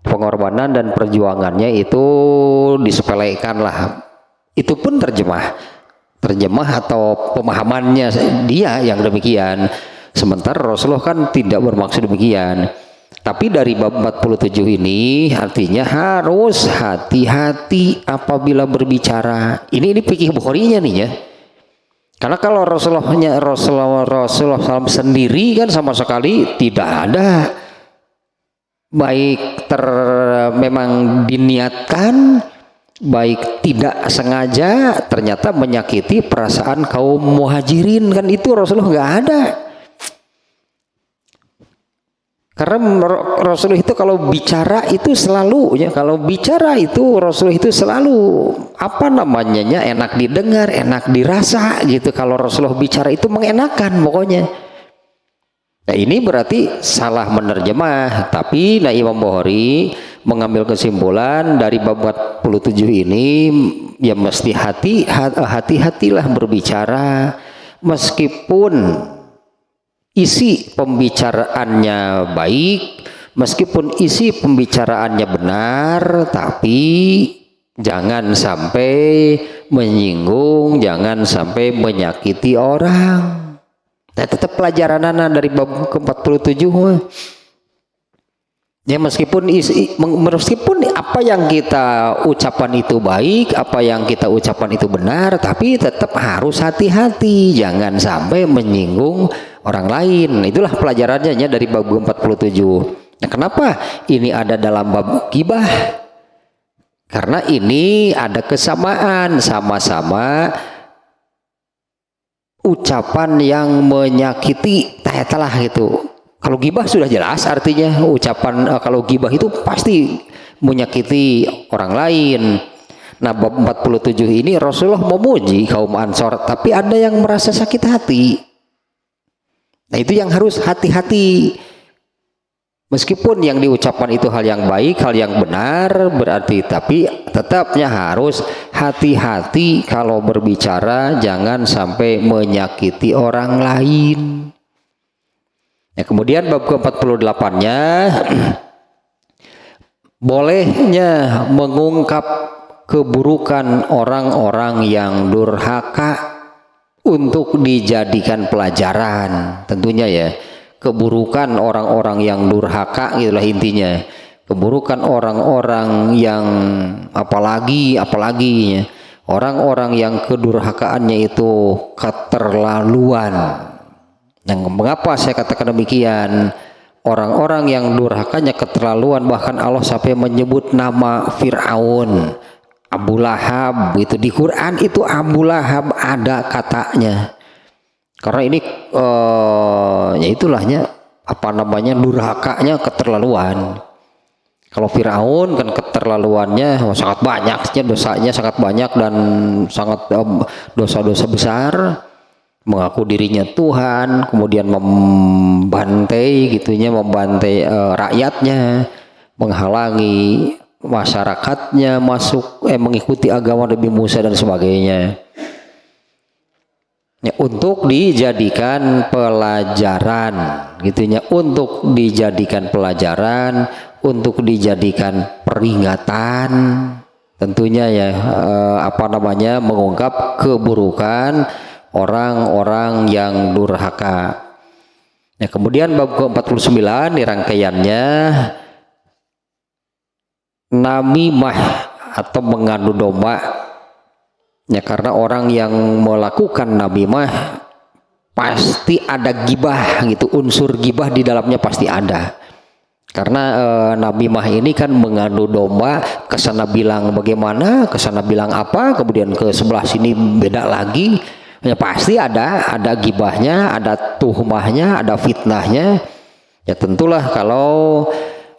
pengorbanan dan perjuangannya itu disepelekan lah. Itu pun terjemah atau pemahamannya dia yang demikian. Sementara Rasulullah kan tidak bermaksud demikian. Tapi dari bab 47 ini artinya harus hati-hati apabila berbicara. Ini fikih Bukhari-nya nih ya. Karena kalau Rasulullah SAW sendiri kan sama sekali tidak ada, baik memang diniatkan, baik tidak sengaja ternyata menyakiti perasaan kaum muhajirin, kan itu Rasulullah nggak ada. Karena Rasulullah itu kalau bicara itu selalu ya, kalau bicara itu Rasulullah itu selalu apa namanya enak didengar, enak dirasa gitu. Kalau Rasulullah bicara itu mengenakan pokoknya. Nah ini berarti salah menerjemah. Tapi Imam Bukhari mengambil kesimpulan dari bab 47 ini ya mesti hati-hatilah berbicara, meskipun isi pembicaraannya baik, meskipun isi pembicaraannya benar, tapi jangan sampai menyinggung, jangan sampai menyakiti orang. Nah, tetap pelajaran dari bab ke-47 ya, meskipun apa yang kita ucapkan itu baik, apa yang kita ucapkan itu benar, tapi tetap harus hati-hati, jangan sampai menyinggung orang lain. Itulah pelajarannya dari bab 47. Nah, kenapa ini ada dalam bab ghibah? Karena ini ada kesamaan, sama-sama ucapan yang menyakiti telah gitu. Kalau ghibah sudah jelas artinya ucapan, kalau ghibah itu pasti menyakiti orang lain. Nah bab 47 ini Rasulullah memuji kaum Ansor, tapi ada yang merasa sakit hati. Nah itu yang harus hati-hati. Meskipun yang diucapkan itu hal yang baik, hal yang benar berarti, tapi tetapnya harus hati-hati kalau berbicara, jangan sampai menyakiti orang lain. Nah, kemudian bab ke-48-nya bolehnya mengungkap keburukan orang-orang yang durhaka untuk dijadikan pelajaran. Tentunya ya, keburukan orang-orang yang durhaka itulah intinya. Keburukan orang-orang yang apalagi orang-orang yang kedurhakaannya itu keterlaluan. Nah, mengapa saya katakan demikian? Orang-orang yang durhakanya keterlaluan, bahkan Allah sampai menyebut nama Fir'aun, Abu Lahab, itu di Quran itu Abu Lahab ada katanya. Karena ini ya itulahnya durhakanya keterlaluan. Kalau Fir'aun kan keterlaluannya sangat banyaknya, dosanya sangat banyak dan sangat dosa-dosa besar. Mengaku dirinya Tuhan, kemudian membantai rakyatnya, menghalangi masyarakatnya mengikuti agama Nabi Musa dan sebagainya. Ya, untuk dijadikan pelajaran, untuk dijadikan pelajaran, untuk dijadikan peringatan, tentunya ya mengungkap keburukan orang-orang yang durhaka. Ya, kemudian bab ke-49 di rangkaiannya namimah atau mengadu domba. Ya, karena orang yang melakukan namimah pasti ada gibah gitu, unsur gibah di dalamnya pasti ada. Karena namimah ini kan mengadu domba, kesana bilang bagaimana, kesana bilang apa, kemudian ke sebelah sini beda lagi. Ya pasti ada gibahnya, ada tuhmahnya, ada fitnahnya. Ya tentulah kalau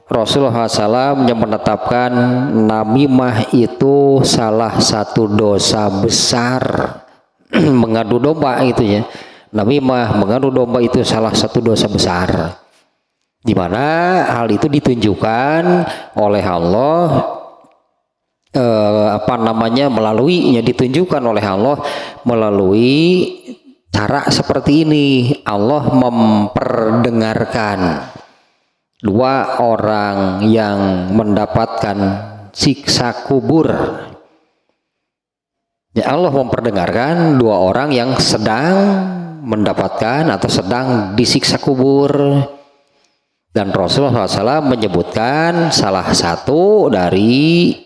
Rasulullah SAW yang menetapkan namimah itu salah satu dosa besar. Mengadu domba itu ya, namimah mengadu domba itu salah satu dosa besar, di mana hal itu ditunjukkan oleh Allah ditunjukkan oleh Allah melalui cara seperti ini. Allah memperdengarkan dua orang yang mendapatkan siksa kubur. Ya, Allah memperdengarkan dua orang yang sedang mendapatkan atau sedang disiksa kubur, dan Rasulullah SAW menyebutkan salah satu dari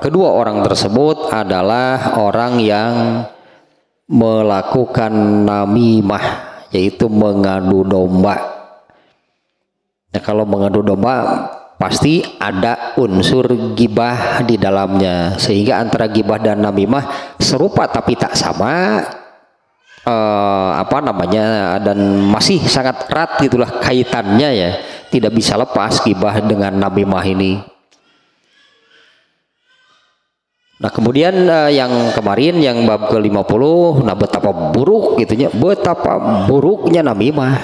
kedua orang tersebut adalah orang yang melakukan namimah, yaitu mengadu domba. Nah, kalau mengadu domba pasti ada unsur gibah di dalamnya, sehingga antara gibah dan namimah serupa tapi tak sama, dan masih sangat erat gitulah kaitannya ya, tidak bisa lepas gibah dengan namimah ini. Nah, kemudian yang kemarin yang bab ke-50, nah betapa buruk gitunya, betapa buruknya namimah.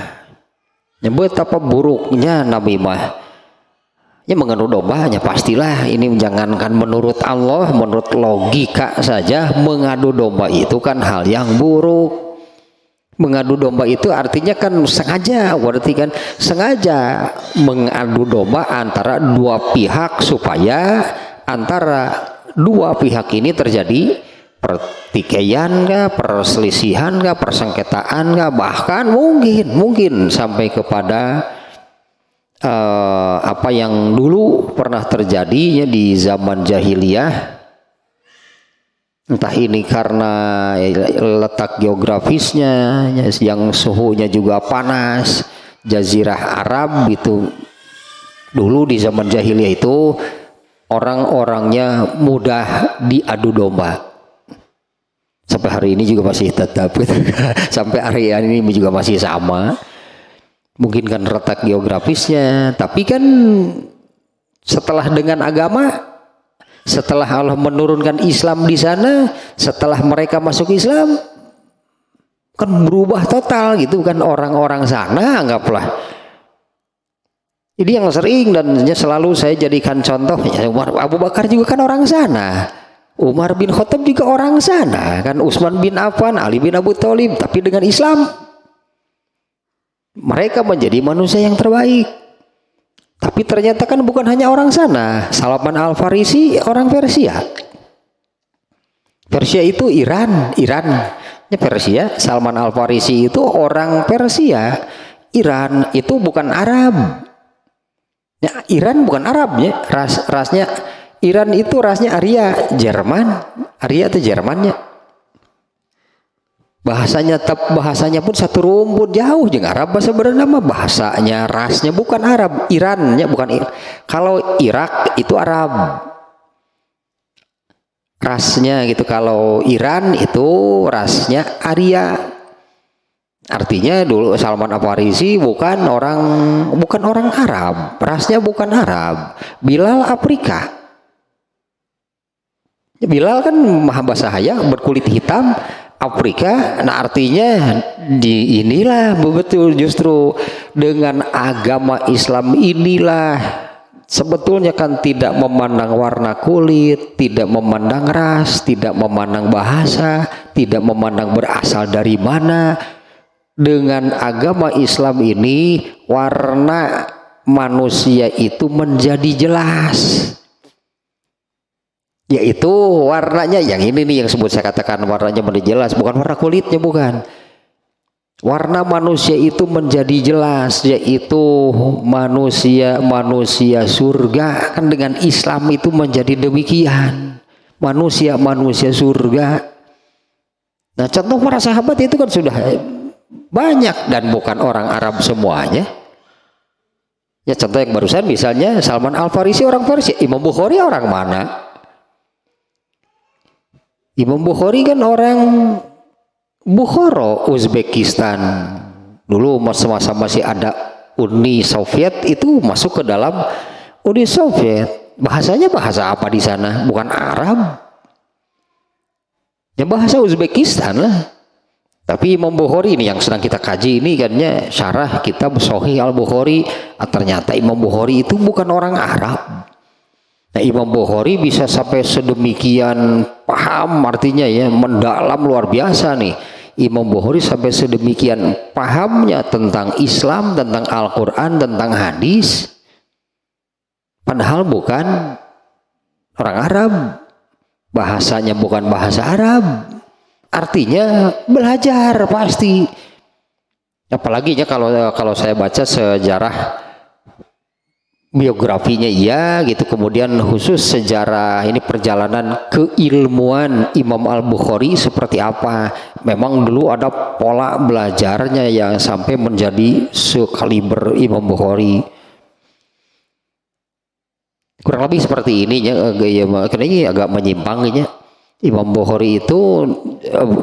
Ya, betapa buruknya namimah. Ya, mengadu domba hanya pastilah ini, jangankan menurut Allah, menurut logika saja mengadu domba itu kan hal yang buruk. Mengadu domba itu artinya kan sengaja, berarti kan sengaja mengadu domba antara dua pihak supaya antara dua pihak ini terjadi pertikaian kah, perselisihan kah, persengketaan kah, bahkan mungkin sampai kepada apa yang dulu pernah terjadi ya di zaman jahiliyah. Entah ini karena letak geografisnya yang suhunya juga panas, jazirah Arab itu dulu di zaman jahiliyah itu orang-orangnya mudah diadu domba. Sampai hari ini juga masih tetap sampai hari ini juga masih sama. Mungkin kan letak geografisnya, tapi kan setelah dengan agama, setelah Allah menurunkan Islam di sana, setelah mereka masuk Islam kan berubah total gitu kan orang-orang sana, anggaplah. Ini yang sering dan selalu saya jadikan contoh ya, Abu Bakar juga kan orang sana, Umar bin Khattab juga orang sana kan, Utsman bin Affan, Ali bin Abu Thalib, tapi dengan Islam mereka menjadi manusia yang terbaik. Tapi ternyata kan bukan hanya orang sana. Salman Al-Farisi orang Persia. Persia itu Iran. Ya, Persia. Salman Al-Farisi itu orang Persia. Iran itu bukan Arab. Ya, Iran bukan Arab ya. Rasnya Iran itu rasnya Arya, Jerman. Arya itu Jermannya. Bahasanya pun satu rumput jauh jeung Arab bahasa bernama, bahasanya rasnya bukan Arab, Irannya bukan kalau Irak itu Arab rasnya gitu, kalau Iran itu rasnya Arya. Artinya dulu Salman Al-Farisi bukan orang Arab, rasnya bukan Arab. Bilal Afrika. Bilal kan maha bahasa berkulit hitam Afrika. Nah, artinya di inilah betul justru dengan agama Islam inilah sebetulnya kan tidak memandang warna kulit, tidak memandang ras, tidak memandang bahasa, tidak memandang berasal dari mana. Dengan agama Islam ini warna manusia itu menjadi jelas. Yaitu warnanya yang ini nih yang sebut saya katakan warnanya menjadi jelas, bukan warna kulitnya, bukan. Warna manusia itu menjadi jelas, yaitu manusia surga. Kan dengan Islam itu menjadi demikian, manusia surga. Nah, contoh para sahabat itu kan sudah banyak dan bukan orang Arab semuanya. Ya, contoh yang barusan misalnya Salman Al-Farisi orang Persia, Imam Bukhari orang mana? Imam Bukhari kan orang Bukhara, Uzbekistan. Dulu masa-masa masih ada Uni Soviet, itu masuk ke dalam Uni Soviet. Bahasanya bahasa apa di sana? Bukan Arab. Ya bahasa Uzbekistan lah. Tapi Imam Bukhari ini yang sedang kita kaji ini kan ya syarah kitab Sahih Al-Bukhari. Ternyata Imam Bukhari itu bukan orang Arab. Nah, Imam Bukhari bisa sampai sedemikian paham, artinya ya mendalam luar biasa nih Imam Bukhari sampai sedemikian pahamnya tentang Islam, tentang Al-Quran, tentang hadis, padahal bukan orang Arab, bahasanya bukan bahasa Arab, artinya belajar pasti. Apalagi ya kalau saya baca sejarah biografinya iya gitu, kemudian khusus sejarah ini perjalanan keilmuan Imam Al-Bukhari seperti apa. Memang dulu ada pola belajarnya yang sampai menjadi sekaliber Imam Bukhari. Kurang lebih seperti ini ya, karena ini agak menyimpang ya. Imam Bukhari itu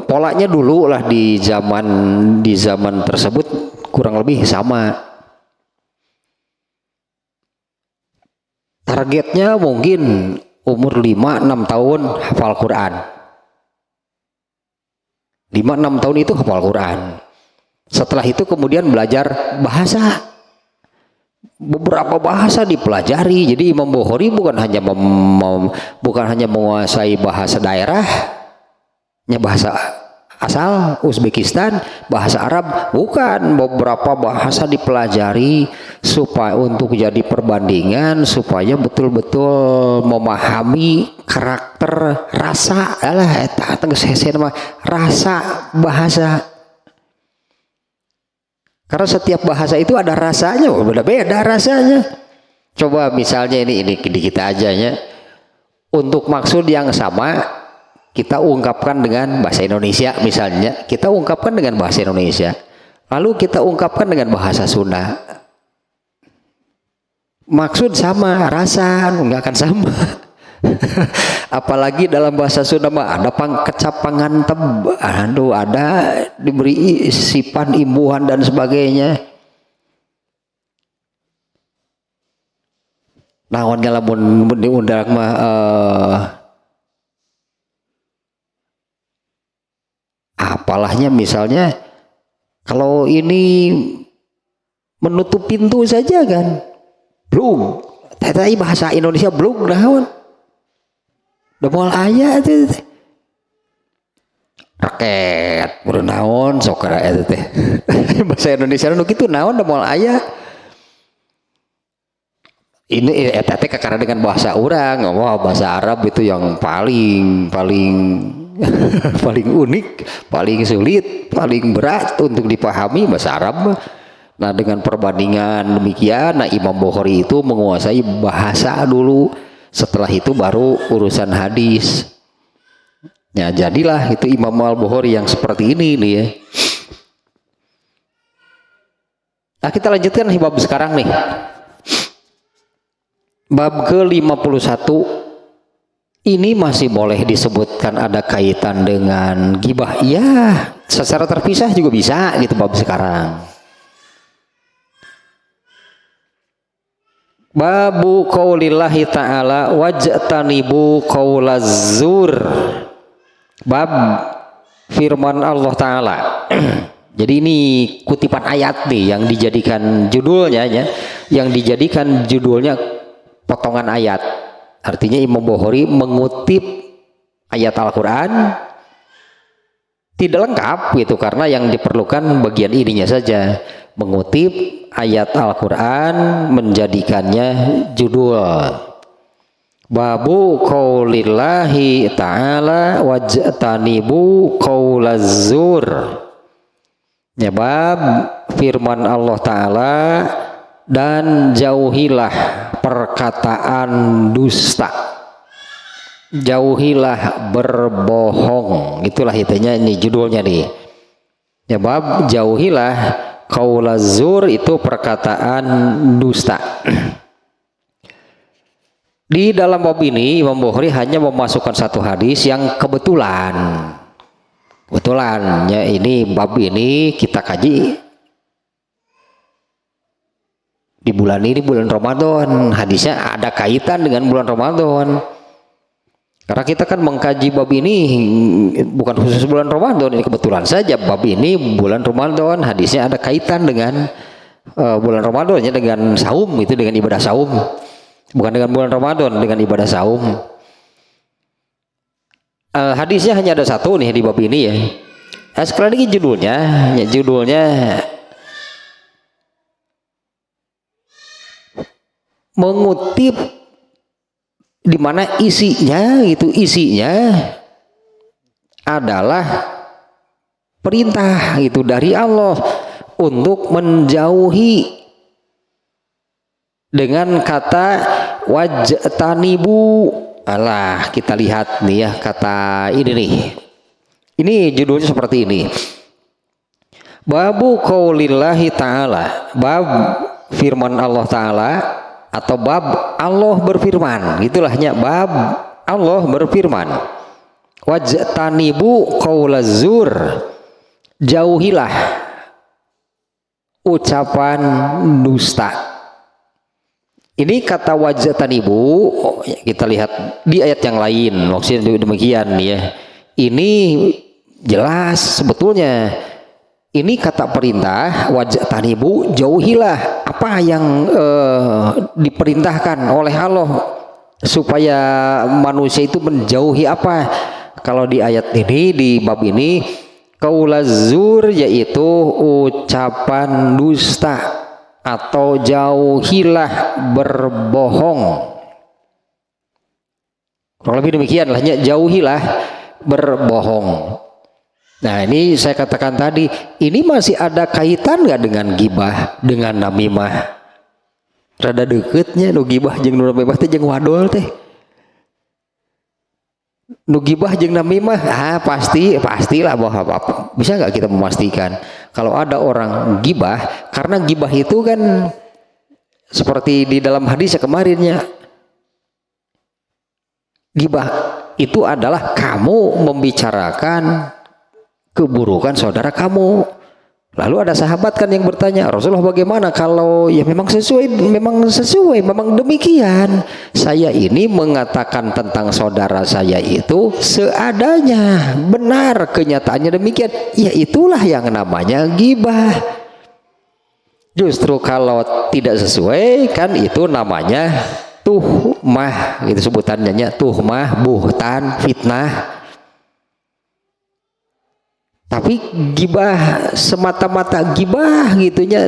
polanya dulu lah di zaman tersebut kurang lebih sama. Targetnya mungkin umur 5-6 tahun hafal Quran. 5-6 tahun itu hafal Quran. Setelah itu kemudian belajar bahasa. Beberapa bahasa dipelajari. Jadi Imam Bukhari bukan hanya menguasai bahasa daerahnya, bahasa asal Uzbekistan, bahasa Arab, bukan, beberapa bahasa dipelajari supaya untuk jadi perbandingan, supaya betul-betul memahami karakter, rasa rasa bahasa. Karena setiap bahasa itu ada rasanya, beda-beda rasanya. Coba misalnya ini kita aja ya, untuk maksud yang sama kita ungkapkan dengan bahasa Indonesia misalnya, kita ungkapkan dengan bahasa Indonesia, lalu kita ungkapkan dengan bahasa Sunda, maksud sama, rasa nggak akan sama. Apalagi dalam bahasa Sunda mah ada kecap pangantep, ada diberi sipan imbuhan dan sebagainya. Naon lamun diundang mah apalahnya misalnya kalau ini menutup pintu saja kan belum, tapi bahasa Indonesia belum naon udah moal aya teh raket udah naon sokara eta teh bahasa Indonesia nu kitu naon udah moal aya ini eta teh karena dengan bahasa orang. Wah, bahasa Arab itu yang paling paling unik, paling sulit, paling berat untuk dipahami bahasa Arab. Nah, dengan perbandingan demikian, nah Imam Bukhari itu menguasai bahasa dulu, setelah itu baru urusan hadis. Ya, jadilah itu Imam Al-Bukhari yang seperti ini nih ya. Nah, kita lanjutkan bab sekarang nih. Bab ke-51 ini masih boleh disebutkan ada kaitan dengan gibah. Iya, secara terpisah juga bisa gitu bab sekarang. Babu qaulillahi ta'ala wajtanibu qaulaz zur. Bab firman Allah Ta'ala. Jadi ini kutipan ayat nih yang dijadikan judulnya ya, yang dijadikan judulnya potongan ayat. Artinya Imam Bukhari mengutip ayat Al-Quran tidak lengkap gitu, karena yang diperlukan bagian ininya saja, mengutip ayat Al-Quran menjadikannya judul. Babu qaulillahi ta'ala wajtanibu qaulaz zur. Ya, bab firman Allah Ta'ala dan jauhilah perkataan dusta, jauhilah berbohong. Itulah intinya ini judulnya nih ya, bab jauhilah qaulaz zur, itu perkataan dusta. Di dalam bab ini Imam Bukhari hanya memasukkan satu hadis yang kebetulan ya, ini bab ini kita kaji di bulan ini, bulan Ramadan. Hadisnya ada kaitan dengan bulan Ramadan. Karena kita kan mengkaji bab ini bukan khusus bulan Ramadan, ini kebetulan saja bab ini bulan Ramadan, hadisnya ada kaitan dengan bulan Ramadan ya, dengan saum, itu dengan ibadah saum. Bukan dengan bulan Ramadan, dengan ibadah saum. Hadisnya hanya ada satu nih di bab ini ya. Sekali lagi judulnya mengutip di mana isinya adalah perintah itu dari Allah untuk menjauhi dengan kata wajtanibu. Alah, kita lihat nih ya kata ini nih. Ini judulnya seperti ini. Babu qaulillahi ta'ala, bab firman Allah Ta'ala atau bab Allah berfirman. Itulahnya bab Allah berfirman. Wajtanibu qaulaz zur, jauhilah ucapan dusta. Ini kata wajtanibu, kita lihat di ayat yang lain maksudnya demikian ya. Ini jelas sebetulnya ini kata perintah wajtanibu, jauhilah apa yang diperintahkan oleh Allah supaya manusia itu menjauhi apa. Kalau di ayat ini, di bab ini, qaulaz zur yaitu ucapan dusta atau jauhilah berbohong. Kurang lebih demikian lah, jauhilah berbohong. Nah ini saya katakan tadi, ini masih ada kaitan nggak dengan gibah, dengan namimah? Rada deketnya nu gibah jeung nu namimah teh jeung wadol teh. Nu gibah jeung namimah, pastilah bahwa bisa nggak kita memastikan kalau ada orang gibah, karena gibah itu kan seperti di dalam hadis kemarinnya, gibah itu adalah kamu membicarakan keburukan saudara kamu. Lalu ada sahabat kan yang bertanya, Rasulullah bagaimana kalau ya memang sesuai, memang demikian. Saya ini mengatakan tentang saudara saya itu seadanya, benar kenyataannya demikian. Ya itulah yang namanya gibah. Justru kalau tidak sesuai kan itu namanya tuhmah, gitu sebutannya, tuhmah, buhtan, fitnah. Tapi gibah semata-mata gibah gitunya,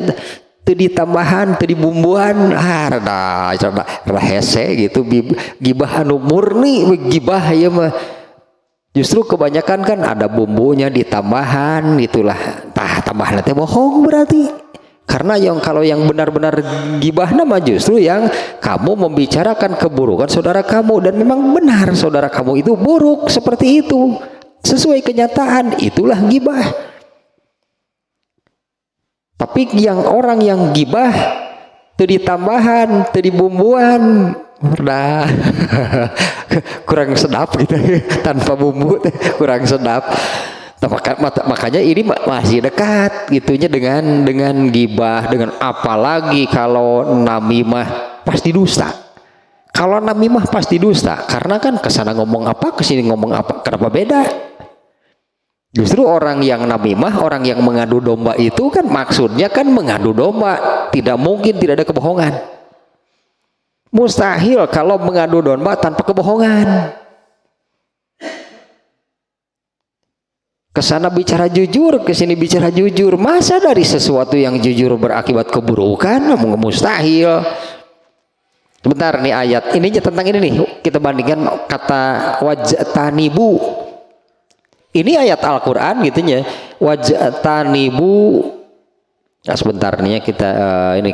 teu ditambahan, teu dibumbuan, rada hese gitu. Gibah anu murni gibah ya mah. Justru kebanyakan kan ada bumbunya ditambahan, itulah. Tambahan teh bohong berarti. Karena kalau yang benar-benar gibah nama justru yang kamu membicarakan keburukan saudara kamu, dan memang benar saudara kamu itu buruk seperti itu. Sesuai kenyataan, itulah gibah. Tapi yang orang yang gibah teu ditambahan, teu dibumbuan, udah kurang sedap gitu. Tanpa bumbu kurang sedap. Makanya ini masih dekat gitunya dengan gibah, dengan apalagi kalau namimah pasti dusta. Kalau namimah pasti dusta, karena kan kesana ngomong apa, kesini ngomong apa, kenapa beda? Justru orang yang namimah, orang yang mengadu domba itu kan maksudnya kan mengadu domba, tidak mungkin tidak ada kebohongan. Mustahil kalau mengadu domba tanpa kebohongan. Kesana bicara jujur, kesini bicara jujur, masa dari sesuatu yang jujur berakibat keburukan? Mustahil. Sebentar nih ayat ininya tentang ini nih, kita bandingkan kata wajtanibu. Ini ayat Al-Quran gitunya, wajtanibu. Nah, sebentar nih ya kita ini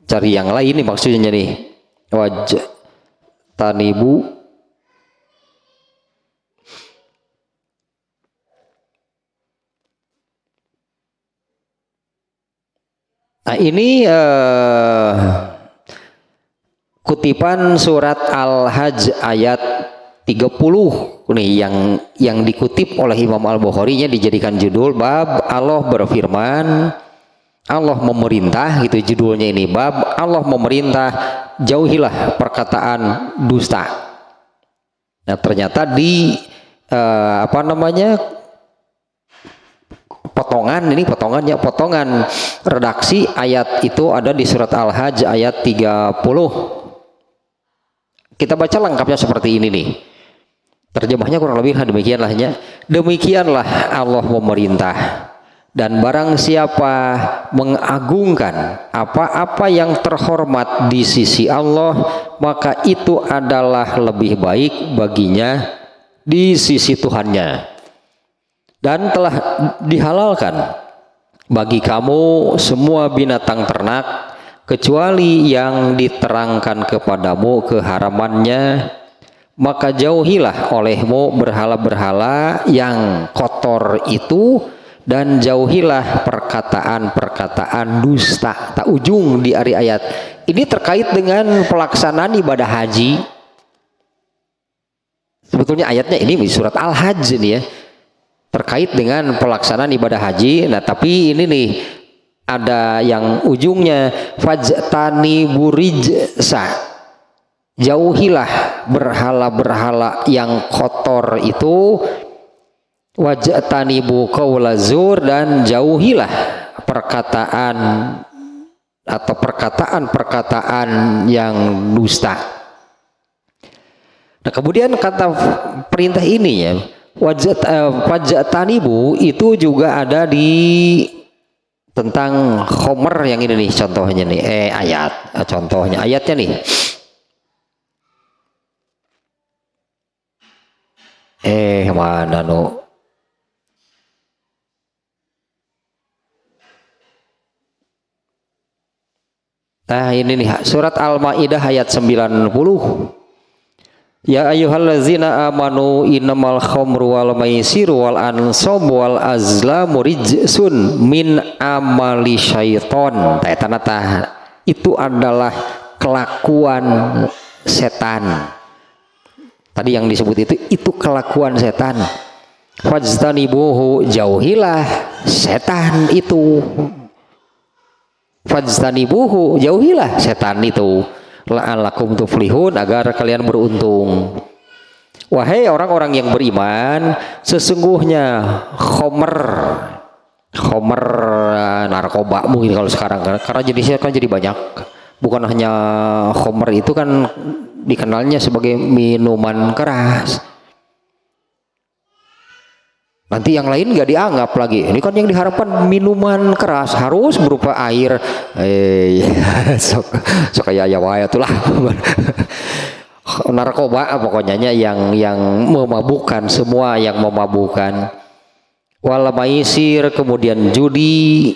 cari yang lain nih maksudnya nih, wajtanibu. Nah ini kutipan surat Al-Hajj ayat 30 nih yang dikutip oleh Imam Al-Bukhari-nya dijadikan judul bab Allah berfirman, Allah memerintah, gitu judulnya ini, bab Allah memerintah jauhilah perkataan dusta. Nah ternyata di potongan redaksi ayat itu ada di surat Al-Hajj ayat 30. Kita baca lengkapnya seperti ini nih. Terjemahnya kurang lebih demikianlahnya. Demikianlah Allah memerintah, dan barang siapa mengagungkan apa-apa yang terhormat di sisi Allah, maka itu adalah lebih baik baginya di sisi Tuhannya. Dan telah dihalalkan bagi kamu semua binatang ternak kecuali yang diterangkan kepadamu keharamannya, maka jauhilah olehmu berhala-berhala yang kotor itu, dan jauhilah perkataan-perkataan dusta. Tak ujung di ayat ini terkait dengan pelaksanaan ibadah haji. Sebetulnya ayatnya ini surat Al-Hajj nih ya, terkait dengan pelaksanaan ibadah haji. Nah tapi ini nih ada yang ujungnya fajtanibu rijsa, jauhilah berhala-berhala yang kotor itu, wajtanibu qaula zur, dan jauhilah perkataan atau perkataan-perkataan yang dusta. Nah kemudian kata perintah ini ya, wajtanibu itu juga ada di tentang khomer yang ini nih contohnya nih contohnya ayatnya nih mana no nah ini nih surat Al-Maidah ayat 90. Ya ayyuhallazina amanu innamal khamru wal maisiru wal ansabu wal azlamu rijsun min amali syaiton. Itu adalah kelakuan setan. Tadi yang disebut itu kelakuan setan. Fajtanibuhu, jauhilah setan itu. Fajtanibuhu, jauhilah setan itu. La'allakum tuflihun, agar kalian beruntung. Wahai orang-orang yang beriman, sesungguhnya khomer narkoba mungkin kalau sekarang, karena jenisnya kan jadi banyak. Bukan hanya khomer itu kan dikenalnya sebagai minuman keras. Nanti yang lain nggak dianggap lagi. Ini kan yang diharapkan minuman keras harus berupa air. So kayak ya waya tuh lah. Narkoba pokoknya yang memabukkan, semua yang memabukkan. Wal maisir, kemudian judi,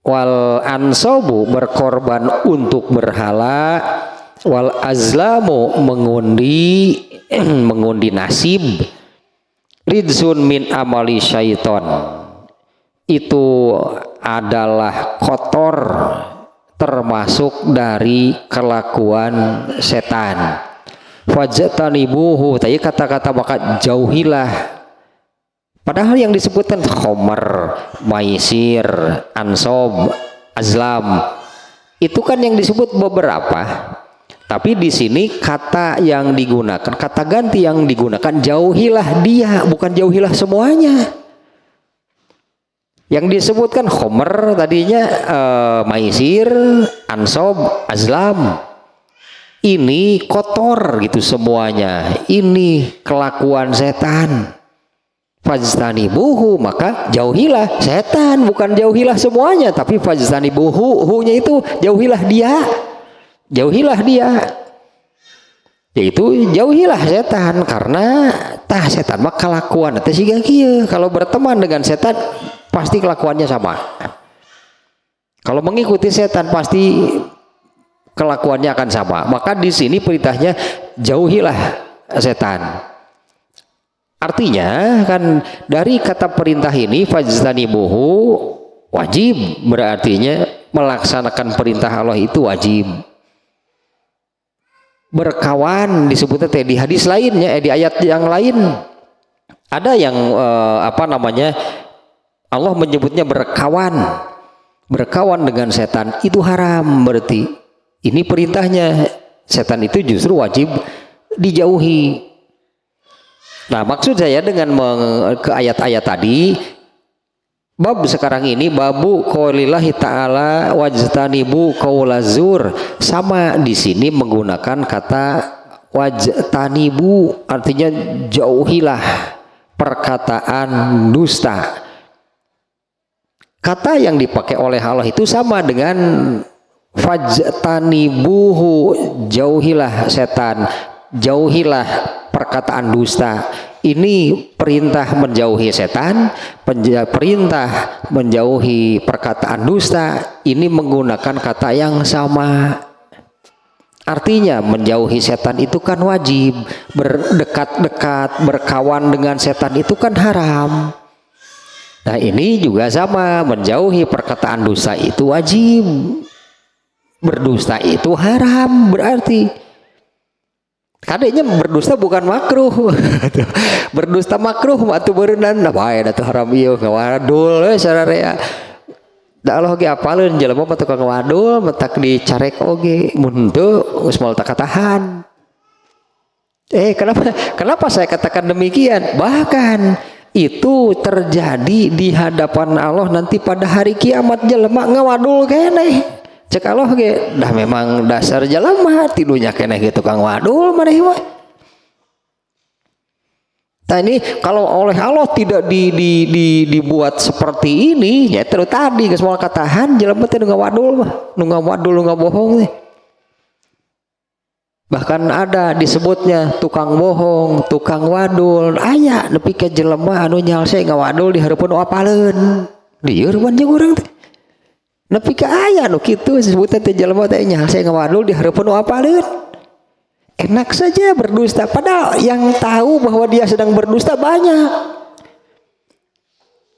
wal ansobu, berkorban untuk berhala, wal azlamu, mengundi nasib, rijsun min amali syaiton, itu adalah kotor, termasuk dari kelakuan setan. Fajtanibuhu, tadi kata-kata maka jauhilah. Padahal yang disebutkan khomer, maisir, ansob, azlam, itu kan yang disebut beberapa. Tapi di sini kata yang digunakan, kata ganti yang digunakan, jauhilah dia, bukan jauhilah semuanya. Yang disebutkan khomer tadinya maisir, ansob, azlam. Ini kotor gitu semuanya. Ini kelakuan setan. Fajtanibuhu, maka jauhilah setan, bukan jauhilah semuanya, tapi fajtanibuhu, hu-nya itu jauhilah dia. Jauhilah dia, yaitu jauhilah setan, karena setan mah kelakuan teh siga kieu. Kalau berteman dengan setan pasti kelakuannya sama. Kalau mengikuti setan pasti kelakuannya akan sama. Maka di sini perintahnya jauhilah setan. Artinya kan dari kata perintah ini fajtanibuhu wajib, berartinya melaksanakan perintah Allah itu wajib. Berkawan disebutnya di hadis lainnya, di ayat yang lain ada yang Allah menyebutnya berkawan dengan setan itu haram. Berarti ini perintahnya, setan itu justru wajib dijauhi. Nah maksud saya dengan ke ayat-ayat tadi, bab sekarang ini babu qaulillahi ta'ala wajtanibu qaulazur, sama di sini menggunakan kata wajtanibu, artinya jauhilah perkataan dusta. Kata yang dipakai oleh Allah itu sama dengan fajtanibuhu, jauhilah setan, jauhilah perkataan dusta. Ini perintah menjauhi setan, perintah menjauhi perkataan dusta. Ini menggunakan kata yang sama. Artinya menjauhi setan itu kan wajib, berdekat-dekat, berkawan dengan setan itu kan haram. Nah ini juga sama, menjauhi perkataan dusta itu wajib, berdusta itu haram. Berarti kadeknya berdusta bukan makruh. Berdusta makruh atuh berenang nah bae atuh haram ieu ngawadul sararea. Da Allah ge apaleun jelema mah tukang ngawadul metak dicarek oge mun teu geus moal tak katahan. Kenapa saya katakan demikian? Bahkan itu terjadi di hadapan Allah nanti pada hari kiamat. Jelema ngawadul keneh cek Allah ge dah memang dasar jelema tilunya keneh gitu kang wadul maneh mah. Nah ini kalau oleh Allah tidak dibuat seperti ini ya terus tadi geus moal katahan jelema teh nu ngawadul mah nu ngawadul nu ngabohong teh. Bahkan ada disebutnya tukang bohong, tukang wadul. Aya nepi ka jelema anu nyalse ngawadul di hareupeun apaleun. Dieu ruan jeung urang teh. Nepi ka aya nu kitu disebutna teh jelema teh nyalse ngawadul di hareupeun apaleun. Enak saja berdusta padahal yang tahu bahwa dia sedang berdusta banyak.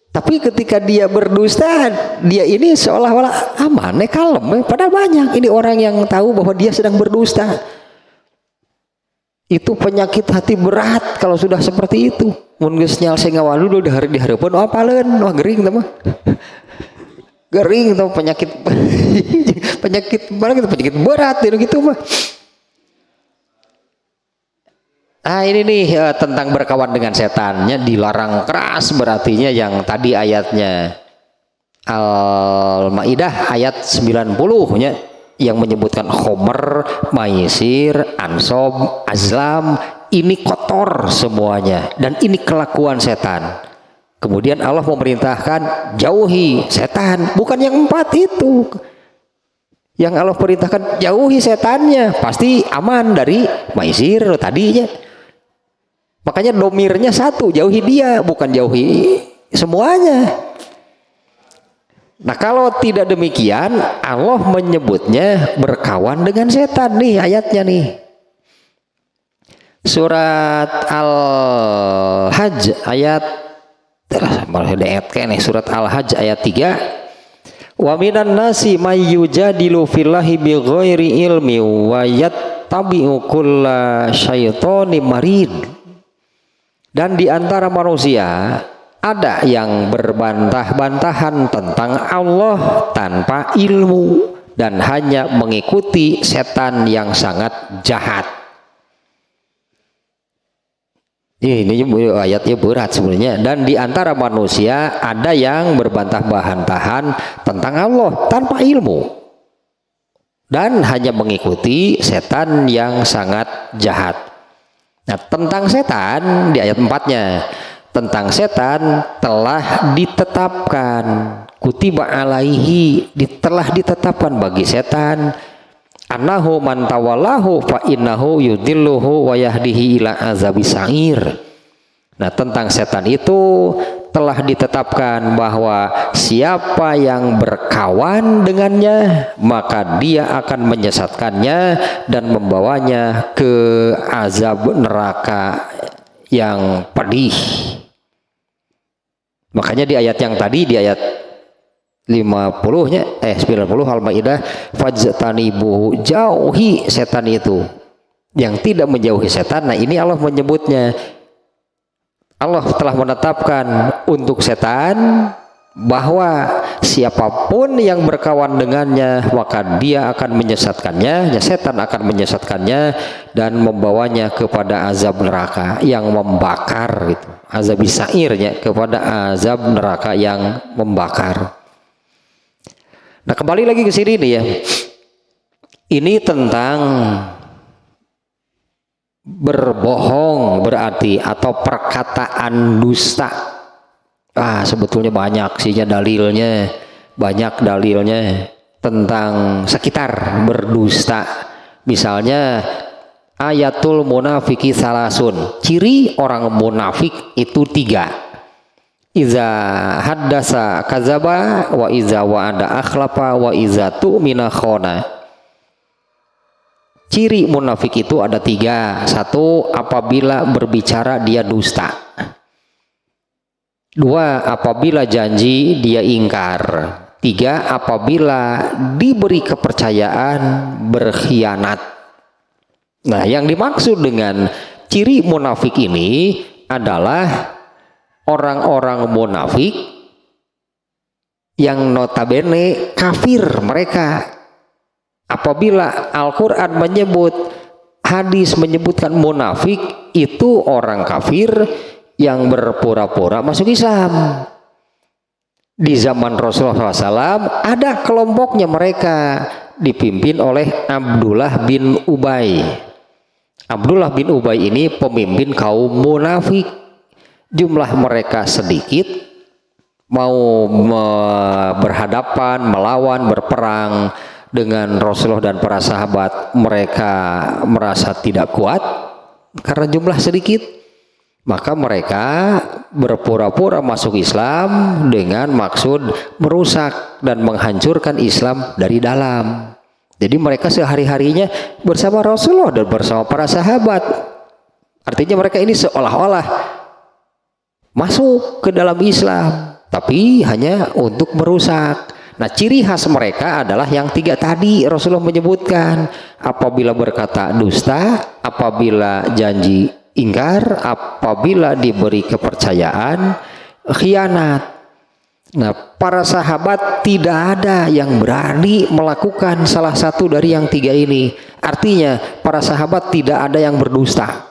Tapi ketika dia berdusta, dia ini seolah-olah aman, kalem, padahal banyak ini orang yang tahu bahwa dia sedang berdusta. Itu penyakit hati berat kalau sudah seperti itu. Mun geus nyalse ngawadul di hareupeun apaleun wah gering teh mah. Gering teh penyakit penyakit berat gitu mah. Ah ini nih tentang berkawan dengan setannya dilarang keras berartinya yang tadi ayatnya Al-Maidah ayat 90 nya yang menyebutkan khomer, maisir, ansob, azlam ini kotor semuanya dan ini kelakuan setan. Kemudian Allah memerintahkan jauhi setan, bukan yang 4 itu. Yang Allah perintahkan jauhi setannya pasti aman dari maisir tadinya. Makanya domirnya satu, jauhi dia bukan jauhi semuanya. Nah kalau tidak demikian Allah menyebutnya berkawan dengan setan nih ayatnya nih. Surat Al-Hajj ayat surat Al-Hajj ayat 3. Wa minan nasi may yujadilu fillahi bighairi ilmi wa yattabi'u kulla syaitonin marid. Dan di antara manusia ada yang berbantah-bantahan tentang Allah tanpa ilmu dan hanya mengikuti setan yang sangat jahat. Ini ayatnya berat sebenarnya. Dan di antara manusia ada yang berbantah-bantahan tentang Allah tanpa ilmu dan hanya mengikuti setan yang sangat jahat. Nah tentang setan di ayat 4-nya tentang setan telah ditetapkan kutiba alaihi telah ditetapkan bagi setan annahu man tawallahu fa innahu yudilluhu wa yahdihi ila azabis sa'ir. Nah tentang setan itu telah ditetapkan bahwa siapa yang berkawan dengannya maka dia akan menyesatkannya dan membawanya ke azab neraka yang pedih. Makanya di ayat yang tadi di ayat 90-nya 90 Al-Maidah fajtanibu jauhi setan itu yang tidak menjauhi setan. Nah ini Allah menyebutnya, Allah telah menetapkan untuk setan bahwa siapapun yang berkawan dengannya maka dia akan menyesatkannya, setan akan menyesatkannya dan membawanya kepada azab neraka yang membakar gitu. Azab sa'irnya kepada azab neraka yang membakar. Nah kembali lagi ke sini nih ya. Ini tentang berbohong berarti atau perkataan dusta. Sebetulnya banyak sih dalilnya, banyak dalilnya tentang sekitar berdusta. Misalnya ayatul munafiki salasun, ciri orang munafik itu 3. Iza haddasa kazaba, wa iza wa'ada akhlafa, wa iza tu'mina khona. Ciri munafik itu ada 3. 1, apabila berbicara dia dusta. 2, apabila janji dia ingkar. 3, apabila diberi kepercayaan berkhianat. Nah, yang dimaksud dengan ciri munafik ini adalah orang-orang munafik yang notabene kafir mereka. Apabila Al-Quran menyebut, hadis menyebutkan munafik itu orang kafir yang berpura-pura masuk Islam. Di zaman Rasulullah SAW ada kelompoknya mereka dipimpin oleh Abdullah bin Ubay. Abdullah bin Ubay ini pemimpin kaum munafik. Jumlah mereka sedikit, mau berhadapan, melawan, berperang dengan Rasulullah dan para sahabat, mereka merasa tidak kuat karena jumlah sedikit. Maka mereka berpura-pura masuk Islam dengan maksud merusak dan menghancurkan Islam dari dalam. Jadi mereka sehari-harinya bersama Rasulullah dan bersama para sahabat. Artinya mereka ini seolah-olah masuk ke dalam Islam, tapi hanya untuk merusak. Nah, ciri khas mereka adalah yang 3 tadi Rasulullah menyebutkan. Apabila berkata dusta, apabila janji ingkar, apabila diberi kepercayaan khianat. Nah, para sahabat tidak ada yang berani melakukan salah satu dari yang 3 ini. Artinya para sahabat tidak ada yang berdusta,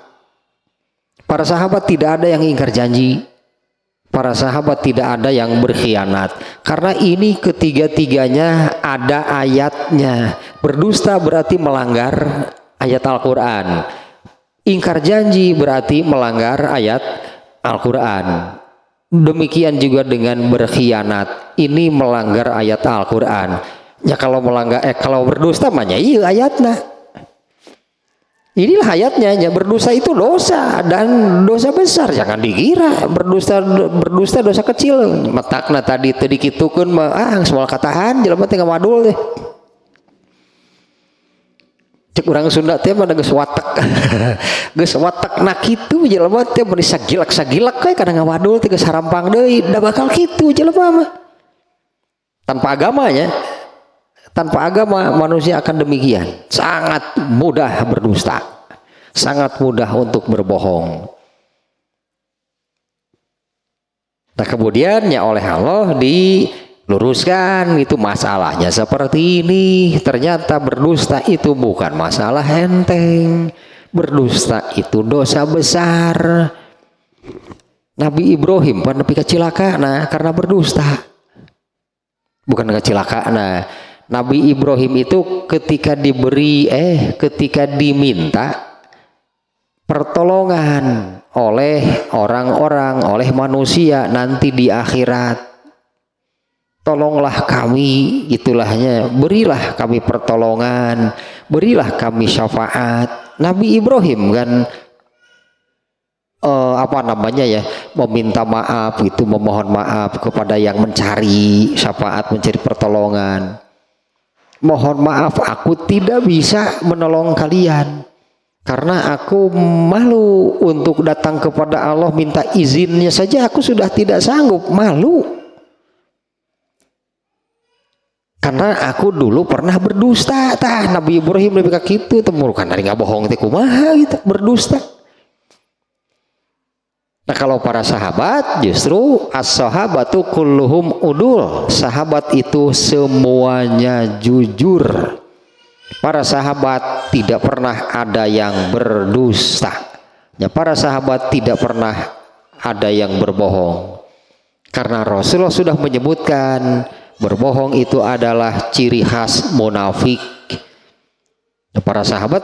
para sahabat tidak ada yang ingkar janji, para sahabat tidak ada yang berkhianat. Karena ini ketiga-tiganya ada ayatnya. Berdusta berarti melanggar ayat Al-Quran. Ingkar janji berarti melanggar ayat Al-Quran. Demikian juga dengan berkhianat. Ini melanggar ayat Al-Quran. Ya kalau kalau berdusta mah iya ayatnya. Inilah ayatnya, ya, berdusta itu dosa dan dosa besar. Jangan dikira berdusta dosa kecil. Matakna tadi dikitukeun mah semua katahan jelema teh ngawadul teh. Cek urang Sunda teh mah geus watek. Geus watekna kitu jelema teh mun sagilak-sagilak we kana ngawadul teh geus harampang deui, da bakal kitu jelema mah. Tanpa agamanya, tanpa agama manusia akan demikian, sangat mudah berdusta, sangat mudah untuk berbohong. Nah kemudian ya oleh Allah diluruskan itu masalahnya seperti ini. Ternyata berdusta itu bukan masalah enteng, berdusta itu dosa besar. Nabi Ibrahim pernah kecilaka karena berdusta, bukan kecilaka. Nabi Ibrahim itu ketika diminta pertolongan oleh orang-orang, oleh manusia nanti di akhirat, tolonglah kami, itulahnya, berilah kami pertolongan, berilah kami syafaat. Nabi Ibrahim kan meminta maaf itu, memohon maaf kepada yang mencari syafaat, mencari pertolongan. Mohon maaf, aku tidak bisa menolong kalian karena aku malu untuk datang kepada Allah minta izinnya saja aku sudah tidak sanggup, malu. Karena aku dulu pernah berdusta. Nabi Ibrahim lebih kayak gitu, temukan dari nggak bohong teh kumaha gitu, berdusta. Nah kalau para sahabat justru as-sahabatu kulluhum udul, sahabat itu semuanya jujur. Para sahabat tidak pernah ada yang berdusta. Ya, para sahabat tidak pernah ada yang berbohong. Karena Rasulullah sudah menyebutkan berbohong itu adalah ciri khas munafik. Nah, para sahabat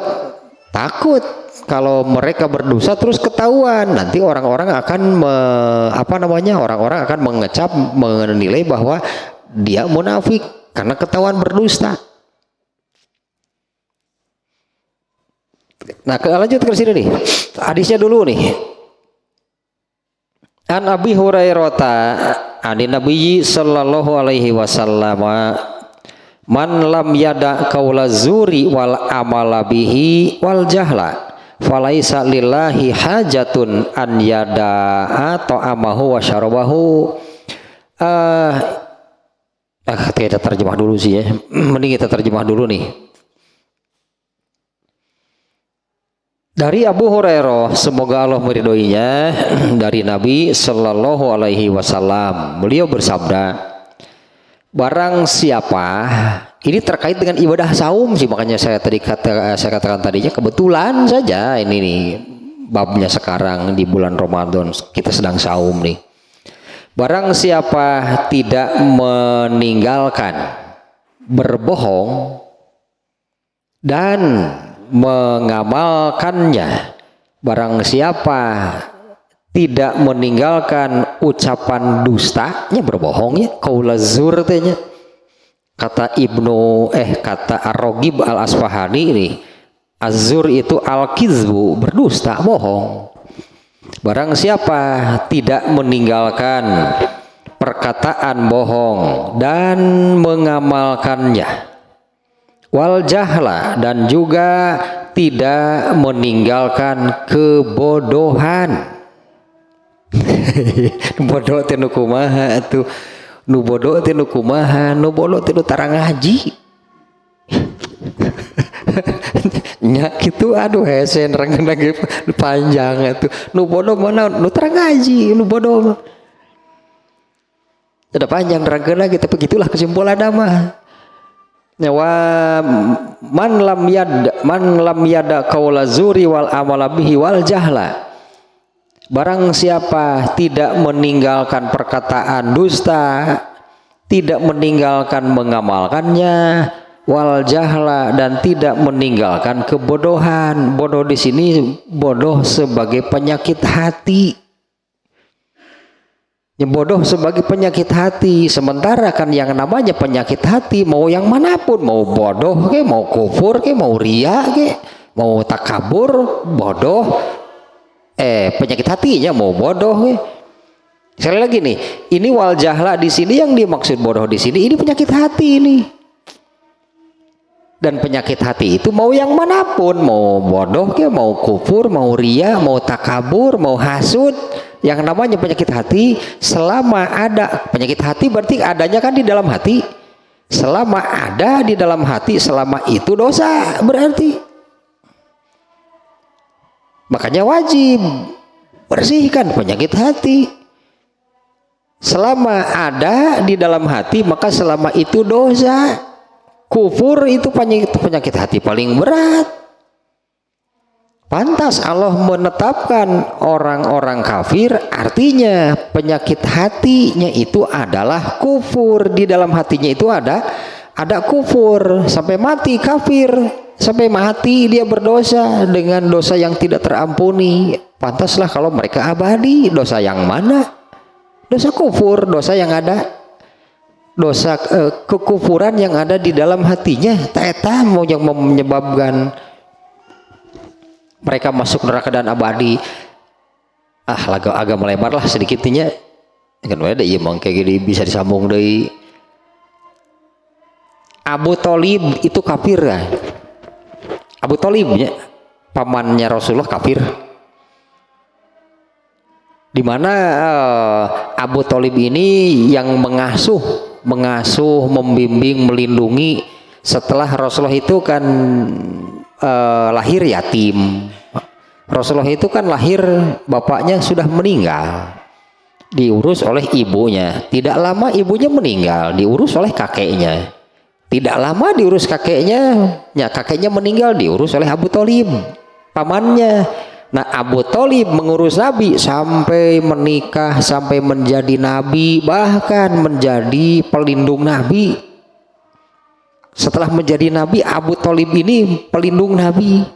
takut kalau mereka berdosa terus ketahuan, nanti orang-orang akan orang-orang akan mengecap, menilai bahwa dia munafik karena ketahuan berdusta. Nah, lanjut ke sini nih. Hadisnya dulu nih. An Abi Hurairah ani Nabi sallallahu alaihi wasallam, man lam yada qaula zuri wal amala bihi wal jahla falaisa lillahi hajatun an yada ta'amahu wa syarabahu. Kita terjemah dulu sih ya. Mending kita terjemah dulu nih. Dari Abu Hurairah, semoga Allah meridhoinya, dari Nabi Sallallahu Alaihi Wasallam, beliau bersabda, barang siapa, ini terkait dengan ibadah saum sih, makanya saya katakan tadinya, kebetulan saja ini nih babnya sekarang di bulan Ramadan, kita sedang saum nih. Barang siapa tidak meninggalkan berbohong dan mengamalkannya, barang siapa tidak meninggalkan ucapan dustanya, berbohongnya, qaula zur tanya, kata Ar-Raghib Al-Asfahani ini, az-zur itu al-kizbu, berdusta, bohong. Barang siapa tidak meninggalkan perkataan bohong dan mengamalkannya, wal jahla, dan juga tidak meninggalkan kebodohan. Bodoh teh nu kumaha atuh? Nu bodoh teh nu kumaha? Nu bodoh teh nu tara ngaji. Nya kitu, aduh hese nerangkeun lagi panjang atuh. Nu bodoh mana? Nu tara ngaji, nu bodoh mah. Ada panjang nerangkeun lagi, tapi gitulah kesimpulan mah. Wa man lam yada qaula zuri wal amala bihi wal jahla, barang siapa tidak meninggalkan perkataan dusta, tidak meninggalkan mengamalkannya, wal jahla, dan tidak meninggalkan kebodohan. Bodoh di sini bodoh sebagai penyakit hati. Ya, bodoh sebagai penyakit hati. Sementara kan yang namanya penyakit hati mau yang manapun, mau bodoh ke, mau kufur ke, mau ria ke, mau takabur, bodoh. Penyakit hatinya mau bodoh ke. Sekali lagi nih, ini wal jahla di sini yang dimaksud bodoh di sini, ini penyakit hati ini. Dan penyakit hati itu mau yang manapun, mau bodoh ke, mau kufur, mau ria, mau takabur, mau hasud. Yang namanya penyakit hati, selama ada penyakit hati berarti adanya kan di dalam hati. Selama ada di dalam hati, selama itu dosa berarti. Makanya wajib bersihkan penyakit hati. Selama ada di dalam hati, maka selama itu dosa. Kufur itu penyakit hati paling berat. Pantas Allah menetapkan orang-orang kafir, artinya penyakit hatinya itu adalah kufur. Di dalam hatinya itu ada kufur, sampai mati kafir, sampai mati dia berdosa dengan dosa yang tidak terampuni. Pantaslah kalau mereka abadi. Dosa yang mana? Dosa kufur, dosa yang ada, dosa kekufuran yang ada di dalam hatinya. Eta mau yang menyebabkan mereka masuk neraka dan abadi. Agak melebar lah sedikitnya. Kan ada iya mang kayak gini bisa disambung dari Abu Thalib itu kafir ya. Abu Thalib ya, pamannya Rasulullah kafir. Dimana Abu Thalib ini yang mengasuh, membimbing, melindungi setelah Rasulullah itu kan lahir yatim. Rasulullah itu kan lahir bapaknya sudah meninggal, diurus oleh ibunya. Tidak lama ibunya meninggal, diurus oleh kakeknya. Tidak lama diurus kakeknya, ya kakeknya meninggal, diurus oleh Abu Thalib, pamannya. Nah, Abu Thalib mengurus Nabi sampai menikah, sampai menjadi Nabi, bahkan menjadi pelindung Nabi. Setelah menjadi Nabi, Abu Thalib ini pelindung Nabi.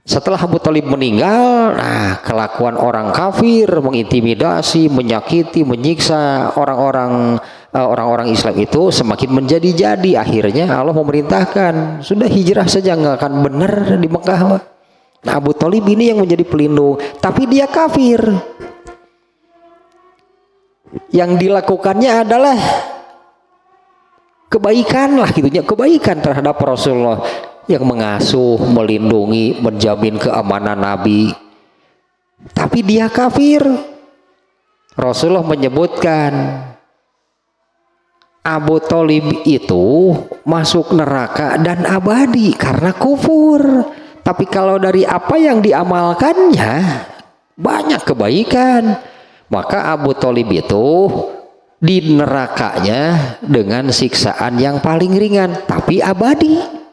Setelah Abu Thalib meninggal, nah kelakuan orang kafir mengintimidasi, menyakiti, menyiksa orang-orang Islam itu semakin menjadi-jadi. Akhirnya Allah memerintahkan sudah hijrah saja, nggak akan benar di Mekah. Nah Abu Thalib ini yang menjadi pelindung, tapi dia kafir. Yang dilakukannya adalah kebaikan lah gitunya, kebaikan terhadap Rasulullah, yang mengasuh, melindungi, menjamin keamanan Nabi. Tapi dia kafir. Rasulullah menyebutkan Abu Thalib itu masuk neraka dan abadi karena kufur. Tapi kalau dari apa yang diamalkannya banyak kebaikan, maka Abu Thalib itu di nerakanya dengan siksaan yang paling ringan, tapi abadi.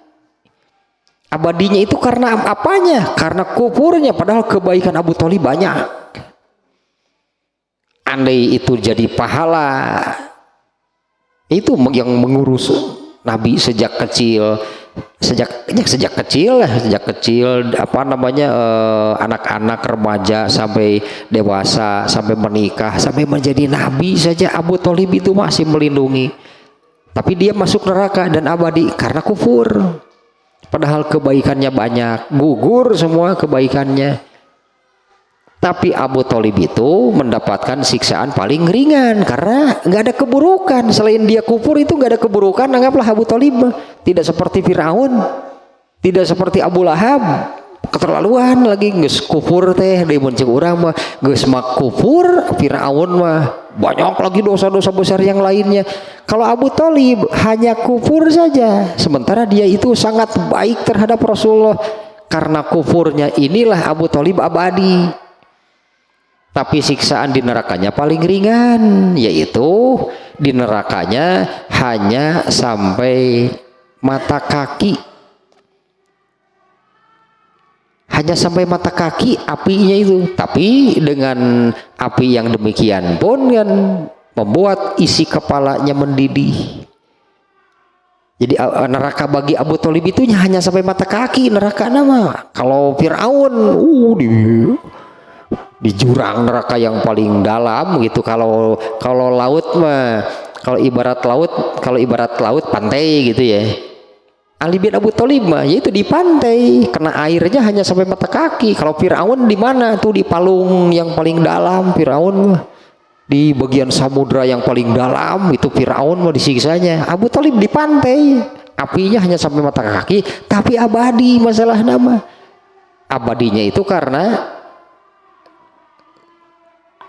Abadinya itu karena apanya? Karena kufurnya, padahal kebaikan Abu Thalib banyak. Andai itu jadi pahala, itu yang mengurus Nabi sejak kecil, sejak kecil anak-anak remaja sampai dewasa, sampai menikah, sampai menjadi Nabi saja Abu Thalib itu masih melindungi. Tapi dia masuk neraka dan abadi karena kufur. Padahal kebaikannya banyak, gugur semua kebaikannya. Tapi Abu Thalib itu mendapatkan siksaan paling ringan karena nggak ada keburukan. Selain dia kufur itu nggak ada keburukan. Anggaplah Abu Thalib tidak seperti Firaun, tidak seperti Abu Lahab, keterlaluan lagi geus kufur teh deui mun cek urang mah geus mak kufur. Firaun mah banyak lagi dosa-dosa besar yang lainnya. Kalau Abu Thalib hanya kufur saja, sementara dia itu sangat baik terhadap Rasulullah. Karena kufurnya inilah Abu Thalib abadi. Tapi siksaan di nerakanya paling ringan, yaitu di nerakanya hanya sampai mata kaki. Hanya sampai mata kaki apinya itu. Tapi dengan api yang demikian pun kan membuat isi kepalanya mendidih. Jadi neraka bagi Abu Thalib itu hanya sampai mata kaki neraka nama. Kalau Firaun di jurang neraka yang paling dalam gitu. Kalau laut mah, kalau ibarat laut pantai gitu ya. Ali bin Abu Thalib mah yaitu di pantai, kena airnya hanya sampai mata kaki. Kalau Firaun di mana tuh? Di palung yang paling dalam Firaun mah. Di bagian samudra yang paling dalam itu Firaun mah disiksanya. Abu Thalib di pantai, apinya hanya sampai mata kaki, tapi abadi. Masalah nama abadinya itu karena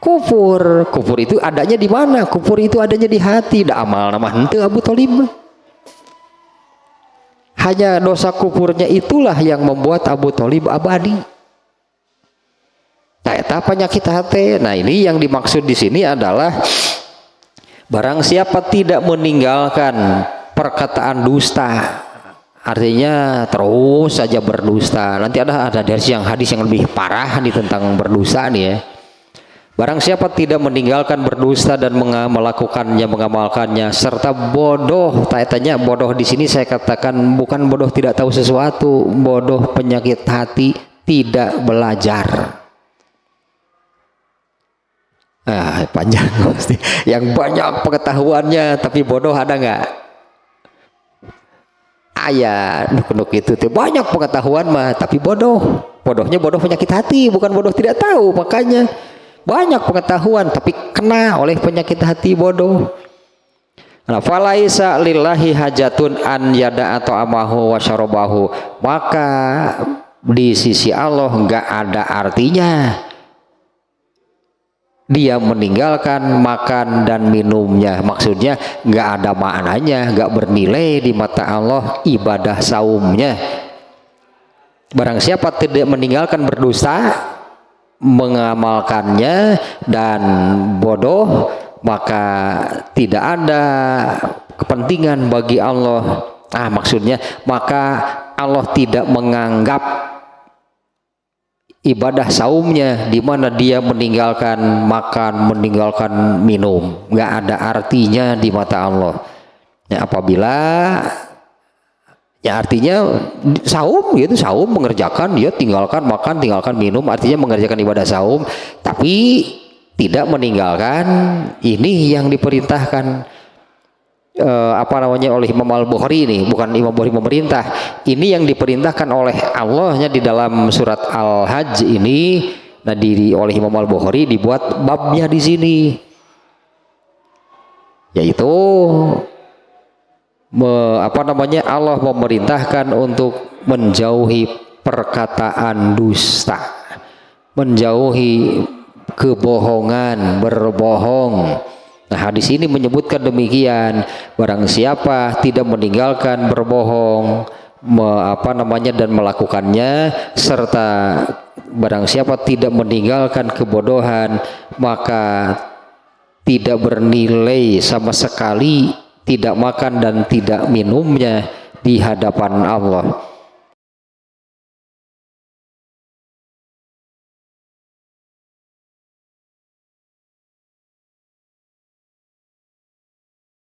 kufur. Kufur itu adanya di mana? Kufur itu adanya di hati. Da amal nama henteu Abu Thalib. Hanya dosa kufurnya itulah yang membuat Abu Thalib abadi. Nah, eta penyakit hati. Nah, ini yang dimaksud di sini adalah barang siapa tidak meninggalkan perkataan dusta, artinya terus saja berdusta. Nanti ada dari yang hadis yang lebih parah nih tentang berdusta nih ya. Barang siapa tidak meninggalkan berdusta dan melakukannya, mengamalkannya, serta bodoh. Tanya bodoh di sini saya katakan bukan bodoh tidak tahu sesuatu, bodoh penyakit hati, tidak belajar. Panjang pasti. Yang banyak pengetahuannya tapi bodoh ada nggak? Nuk itu tuh banyak pengetahuan mah tapi bodoh. Bodohnya bodoh penyakit hati, bukan bodoh tidak tahu. Makanya banyak pengetahuan tapi kena oleh penyakit hati bodoh. Nah, falaisa lillahi hajatun an yada atau amahu wa syarabahu. Maka di sisi Allah nggak ada artinya dia meninggalkan makan dan minumnya. Maksudnya nggak ada maknanya, nggak bernilai di mata Allah ibadah saumnya. Barang siapa tidak meninggalkan berdusta, mengamalkannya dan bodoh, maka tidak ada kepentingan bagi Allah. Maksudnya maka Allah tidak menganggap ibadah saumnya di mana dia meninggalkan makan, meninggalkan minum, nggak ada artinya di mata Allah. Apabila Ya artinya saum gitu, saum mengerjakan, dia tinggalkan makan, tinggalkan minum, artinya mengerjakan ibadah saum, tapi tidak meninggalkan ini yang diperintahkan apa namanya oleh Imam Al-Bukhari ini, bukan Imam Bukhari pemerintah. Ini yang diperintahkan oleh Allahnya di dalam surat Al-Hajj ini. Nah, oleh Imam Al-Bukhari dibuat babnya di sini, yaitu apa namanya Allah memerintahkan untuk menjauhi perkataan dusta, menjauhi kebohongan, berbohong. Nah, hadis ini menyebutkan demikian, barang siapa tidak meninggalkan berbohong, apa namanya dan melakukannya, serta barang siapa tidak meninggalkan kebodohan, maka tidak bernilai sama sekali tidak makan dan tidak minumnya di hadapan Allah.